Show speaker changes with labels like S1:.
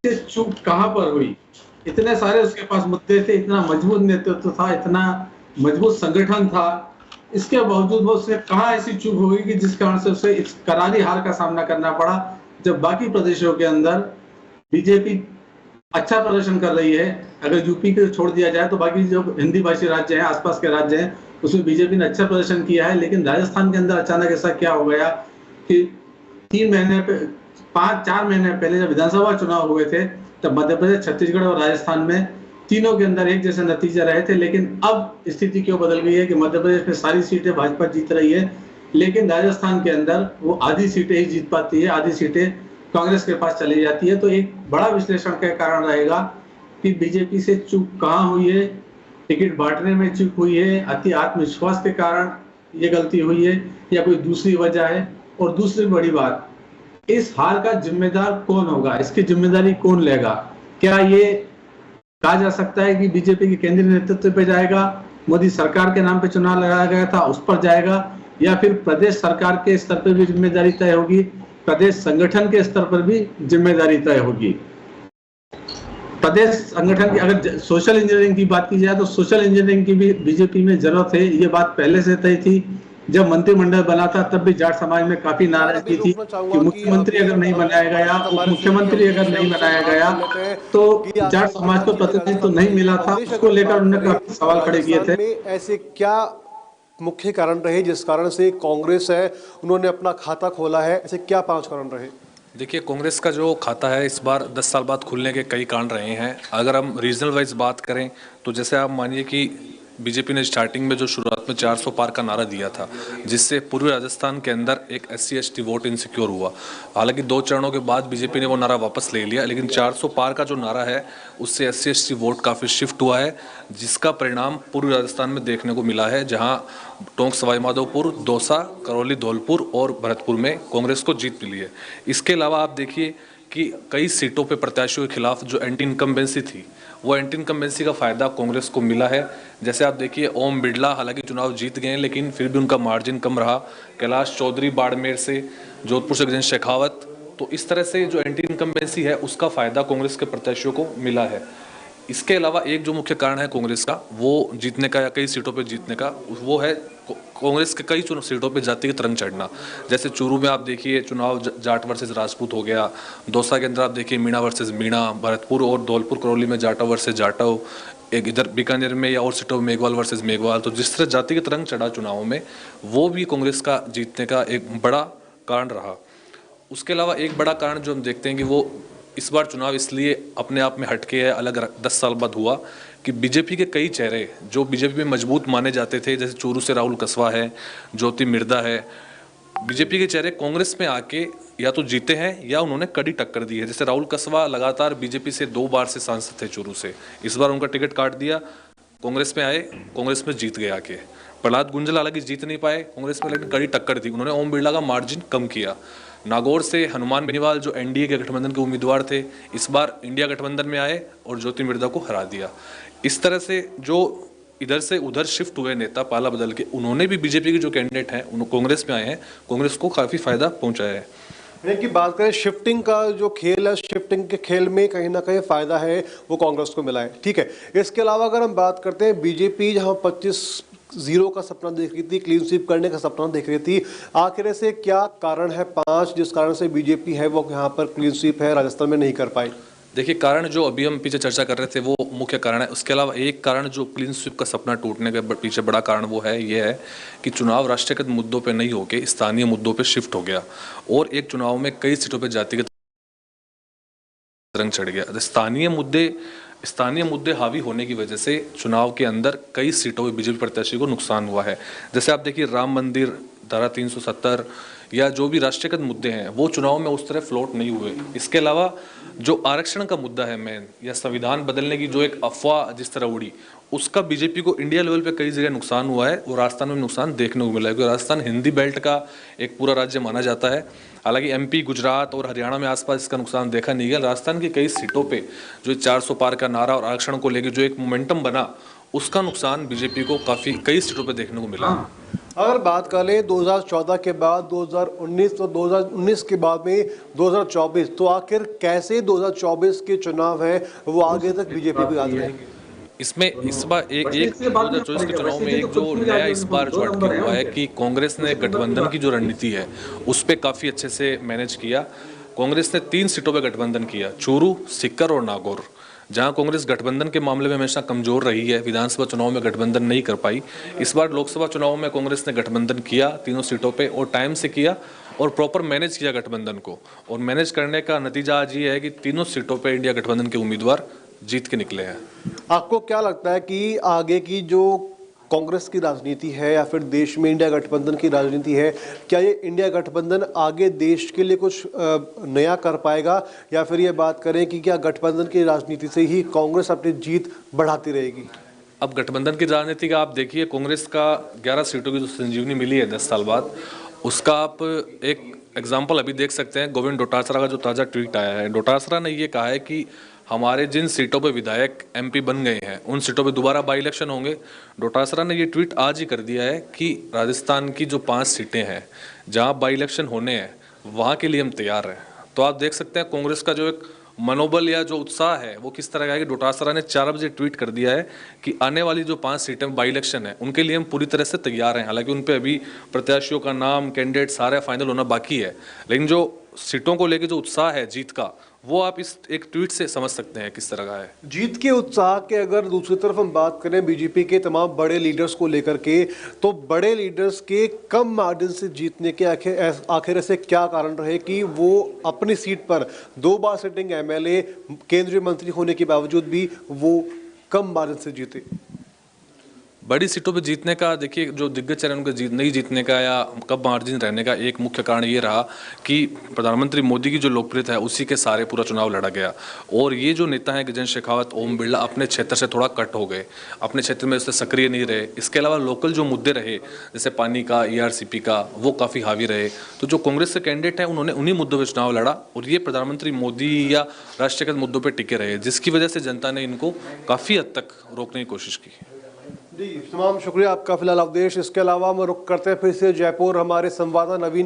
S1: से चूक कहां पर हुई? इतने सारे उसके पास मुद्दे थे, इतना मजबूत नेतृत्व था, इतना मजबूत संगठन था, इसके बावजूद वो उसने कहां ऐसी चूक हो गई कि जिस कारण से उसे इस करारी हार का सामना करना पड़ा, जब बाकी प्रदेशों के अंदर बीजेपी अच्छा प्रदर्शन कर रही है। अगर यूपी को छोड़ दिया जाए तो बाकी जो हिंदी भाषी राज्य हैं, आसपास के राज्य हैं, उसमें बीजेपी ने अच्छा प्रदर्शन किया है। लेकिन राजस्थान के अंदर अचानक ऐसा क्या हो गया कि 3 महीने पे 5-4 महीने पहले जब विधानसभा चुनाव हुए थे, तब मध्य प्रदेश, छत्तीसगढ़ और राजस्थान में तीनों के अंदर एक जैसे नतीजे रहे थे। लेकिन अब स्थिति क्यों बदल गई है कि मध्य प्रदेश में सारी सीटें भाजपा जीत रही है, लेकिन राजस्थान के अंदर वो आधी सीटें ही जीत पाती है, आधी सीटें कांग्रेस के पास चली जाती है। तो एक बड़ा विश्लेषण का कारण रहेगा कि बीजेपी से चूक कहां हुई है, टिकट बांटने में चूक हुई है, अति आत्मविश्वास के कारण ये गलती हुई है, या कोई दूसरी वजह है। और दूसरी बड़ी बात, इस हार का जिम्मेदार कौन होगा, इसकी जिम्मेदारी कौन लेगा? क्या ये कहा जा सकता है कि बीजेपी के केंद्रीय नेतृत्व पे जाएगा, मोदी सरकार के नाम पे चुनाव लगाया गया था उस पर जाएगा, या फिर प्रदेश सरकार के स्तर पर भी जिम्मेदारी तय होगी, प्रदेश संगठन के स्तर पर भी जिम्मेदारी तय होगी? प्रदेश संगठन की अगर सोशल इंजीनियरिंग की बात की जाए तो सोशल इंजीनियरिंग की भी बीजेपी में जरूरत है। ये बात पहले से तय थी, जब मंत्रिमंडल बना था तब भी जाट समाज में काफी नाराजगी थी कि मुख्यमंत्री अगर नहीं बनाया गया, उप मुख्यमंत्री अगर नहीं बनाया गया, तो जाट समाज को प्रतिनिधित्व नहीं मिला था। उसको लेकर उन्होंने काफी सवाल खड़े किए थे।
S2: ऐसे क्या मुख्य कारण रहे जिस कारण से कांग्रेस है उन्होंने अपना खाता खोला है? ऐसे क्या 5 कारण रहे?
S3: देखिए, कांग्रेस का जो खाता है इस बार 10 साल बाद खुलने के कई कारण रहे हैं। अगर हम रीजनल वाइज बात करें तो जैसे आप मानिए कि बीजेपी ने स्टार्टिंग में जो शुरुआत में 400 पार का नारा दिया था, जिससे पूर्वी राजस्थान के अंदर एक SC/ST वोट इनसिक्योर हुआ। हालांकि 2 चरणों के बाद बीजेपी ने वो नारा वापस ले लिया, लेकिन 400 पार का जो नारा है उससे SC/ST वोट काफ़ी शिफ्ट हुआ है, जिसका परिणाम पूर्वी राजस्थान में देखने को मिला है, जहां टोंक, सवाई माधोपुर, दौसा, करौली, धौलपुर और भरतपुर में कांग्रेस को जीत मिली है। इसके अलावा आप देखिए कि कई सीटों पे प्रत्याशियों के खिलाफ जो एंटी इनकम्बेंसी थी, वो एंटी इनकम्बेंसी का फायदा कांग्रेस को मिला है। जैसे आप देखिए, ओम बिरला हालांकि चुनाव जीत गए लेकिन फिर भी उनका मार्जिन कम रहा। कैलाश चौधरी बाड़मेर से, जोधपुर से गजेंद्र शेखावत, तो इस तरह से जो एंटी इनकम्बेंसी है उसका फायदा कांग्रेस के प्रत्याशियों को मिला है। इसके अलावा एक जो मुख्य कारण है कांग्रेस का वो जीतने का या कई सीटों पे जीतने का, वो है कांग्रेस के कई सीटों पे जातिगत रंग चढ़ना। जैसे चूरू में आप देखिए चुनाव जाट वर्सेस राजपूत हो गया, दौसा के अंदर आप देखिए मीणा वर्सेस मीणा, भरतपुर और धौलपुर करौली में जाटव वर्सेस जाटव, एक इधर बीकानेर में या और सीटों में मेघवाल वर्सेस मेघवाल। तो जिस तरह जातिगत रंग चढ़ा चुनावों में, वो भी कांग्रेस का जीतने का एक बड़ा कारण रहा। उसके अलावा एक बड़ा कारण जो हम देखते हैं कि वो इस बार चुनाव इसलिए अपने आप में हटके है, अलग 10 साल बाद हुआ कि बीजेपी के कई चेहरे जो बीजेपी में मजबूत माने जाते थे, जैसे चूरू से राहुल कसवा है, ज्योति मिर्धा है, बीजेपी के चेहरे कांग्रेस में आके या तो जीते हैं या उन्होंने कड़ी टक्कर दी है। जैसे राहुल कसवा लगातार बीजेपी से 2 बार से सांसद थे चूरू से, इस बार उनका टिकट काट दिया, कांग्रेस में आए, कांग्रेस में जीत गए आके। प्रहलाद गुंजल हालांकि जीत नहीं पाए कांग्रेस में, लेकिन कड़ी टक्कर दी, उन्होंने ओम बिरला का मार्जिन कम किया। नागौर से हनुमान बेनीवाल जो एनडीए के गठबंधन के उम्मीदवार थे, इस बार इंडिया गठबंधन में आए और ज्योति मिर्धा को हरा दिया। इस तरह से जो इधर से उधर शिफ्ट हुए नेता पाला बदल के, उन्होंने भी बीजेपी के जो कैंडिडेट हैं उन कांग्रेस में आए हैं, कांग्रेस को काफी फायदा पहुंचाया है।
S2: की बात करें शिफ्टिंग का जो खेल है, शिफ्टिंग के खेल में कहीं ना कहीं फायदा है वो कांग्रेस को मिला है, ठीक है। इसके अलावा अगर हम बात करते हैं बीजेपी जहां 25-0 का सपना देख रही थी, क्लीन स्वीप करने का सपना देख रही थी, आखिर से क्या कारण है 5 जिस कारण से बीजेपी है वो यहाँ पर क्लीन स्वीप है राजस्थान में नहीं कर पाई?
S3: देखिए, कारण जो अभी हम पीछे चर्चा कर रहे थे वो मुख्य कारण है। उसके अलावा एक कारण जो क्लीन स्वीप का सपना टूटने के पीछे बड़ा कारण वो है, ये है कि चुनाव राष्ट्रीयकृत मुद्दों पे नहीं होके स्थानीय मुद्दों पे शिफ्ट हो गया और एक चुनाव में कई सीटों पे जातिगत रंग चढ़ गया। स्थानीय मुद्दे हावी होने की वजह से चुनाव के अंदर कई सीटों पर बीजेपी प्रत्याशी को नुकसान हुआ है। जैसे आप देखिए राम मंदिर, धारा 370 या जो भी राष्ट्रीयकृत मुद्दे हैं वो चुनाव में उस तरह फ्लोट नहीं हुए। इसके अलावा जो आरक्षण का मुद्दा है मेन, या संविधान बदलने की जो एक अफवाह जिस तरह उड़ी, उसका बीजेपी को इंडिया लेवल पे कई जगह नुकसान हुआ है और राजस्थान में नुकसान देखने को मिला है, क्योंकि राजस्थान हिंदी बेल्ट का एक पूरा राज्य माना जाता है। हालांकि एमपी, गुजरात और हरियाणा में आसपास इसका नुकसान देखा नहीं गया। राजस्थान की कई सीटों पे जो 400 पार का नारा और आरक्षण को लेकर जो एक मोमेंटम बना, उसका नुकसान बीजेपी को कई सीटों पर देखने को मिला।
S2: अगर बात कर लें 2014 के बाद 2019 और 2019 के बाद में 2024, तो आखिर कैसे 2024 के चुनाव हैं वो आगे तक बीजेपी भी याद रहेंगे?
S3: इसमें इस बार एक 2024 के चुनाव में एक जो नया इस बार जो हटके हुआ है कि कांग्रेस ने गठबंधन की जो रणनीति है उस पर काफ़ी अच्छे से मैनेज किया। कांग्रेस ने 3 सीटों पर गठबंधन किया, चूरू, सीकर और नागौर। जहां कांग्रेस गठबंधन के मामले में हमेशा कमजोर रही है, विधानसभा चुनाव में गठबंधन नहीं कर पाई, इस बार लोकसभा चुनाव में कांग्रेस ने गठबंधन किया 3 सीटों पे और टाइम से किया और प्रॉपर मैनेज किया गठबंधन को। और मैनेज करने का नतीजा आज ये है कि 3 सीटों पे इंडिया गठबंधन के उम्मीदवार जीत के निकले हैं।
S2: आपको क्या लगता है कि आगे की जो कांग्रेस की राजनीति है या फिर देश में इंडिया गठबंधन की राजनीति है, क्या ये इंडिया गठबंधन आगे देश के लिए कुछ नया कर पाएगा, या फिर ये बात करें कि क्या गठबंधन की राजनीति से ही कांग्रेस अपनी जीत बढ़ाती रहेगी?
S3: अब गठबंधन की राजनीति का आप देखिए, कांग्रेस का 11 सीटों की जो संजीवनी मिली है 10 साल बाद, उसका आप एक एग्जाम्पल अभी देख सकते हैं। गोविंद डोटासरा का जो ताज़ा ट्वीट आया है, डोटासरा ने ये कहा है कि हमारे जिन सीटों पे विधायक एमपी बन गए हैं उन सीटों पे दोबारा बाई इलेक्शन होंगे। डोटासरा ने ये ट्वीट आज ही कर दिया है कि राजस्थान की जो 5 सीटें हैं जहां बाई इलेक्शन होने हैं वहां के लिए हम तैयार हैं। तो आप देख सकते हैं कांग्रेस का जो एक मनोबल या जो उत्साह है वो किस तरह का है कि डोटासरा ने 4 बजे ट्वीट कर दिया है कि आने वाली जो 5 सीटें बाई इलेक्शन है उनके लिए हम पूरी तरह से तैयार हैं। हालांकि उन पे अभी प्रत्याशियों का नाम, कैंडिडेट सारे फाइनल होना बाकी है, लेकिन जो सीटों को लेकर जो उत्साह है जीत का, वो आप इस एक ट्वीट से समझ सकते हैं किस तरह का है।
S2: जीत के उत्साह के अगर दूसरी तरफ हम बात करें बीजेपी के तमाम बड़े लीडर्स को लेकर के, तो बड़े लीडर्स के कम मार्जिन से जीतने के आखिर ऐसे क्या कारण रहे कि वो अपनी सीट पर 2 बार सिटिंग एमएलए, केंद्रीय मंत्री होने के बावजूद भी वो कम मार्जिन से जीते?
S3: बड़ी सीटों पे जीतने का देखिए, जो दिग्गज चरण उनके नहीं जीतने का या कम मार्जिन रहने का एक मुख्य कारण ये रहा कि प्रधानमंत्री मोदी की जो लोकप्रियता है उसी के सारे पूरा चुनाव लड़ा गया। और ये जो नेता हैं गजेंद्र शेखावत, ओम बिरला, अपने क्षेत्र से थोड़ा कट हो गए, अपने क्षेत्र में उससे सक्रिय नहीं रहे। इसके अलावा लोकल जो मुद्दे रहे जैसे पानी का, ERCP का, वो काफ़ी हावी रहे। तो जो कांग्रेस के कैंडिडेट हैं उन्होंने उन्हीं मुद्दों पर चुनाव लड़ा और ये प्रधानमंत्री मोदी या राष्ट्रीयकृत मुद्दों पर टिके रहे, जिसकी वजह से जनता ने इनको काफ़ी हद तक रोकने की कोशिश की।
S2: जी, तमाम शुक्रिया आपका फिलहाल अवधेश। इसके अलावा हम रुक करते हैं फिर से जयपुर, हमारे संवाददाता नवीन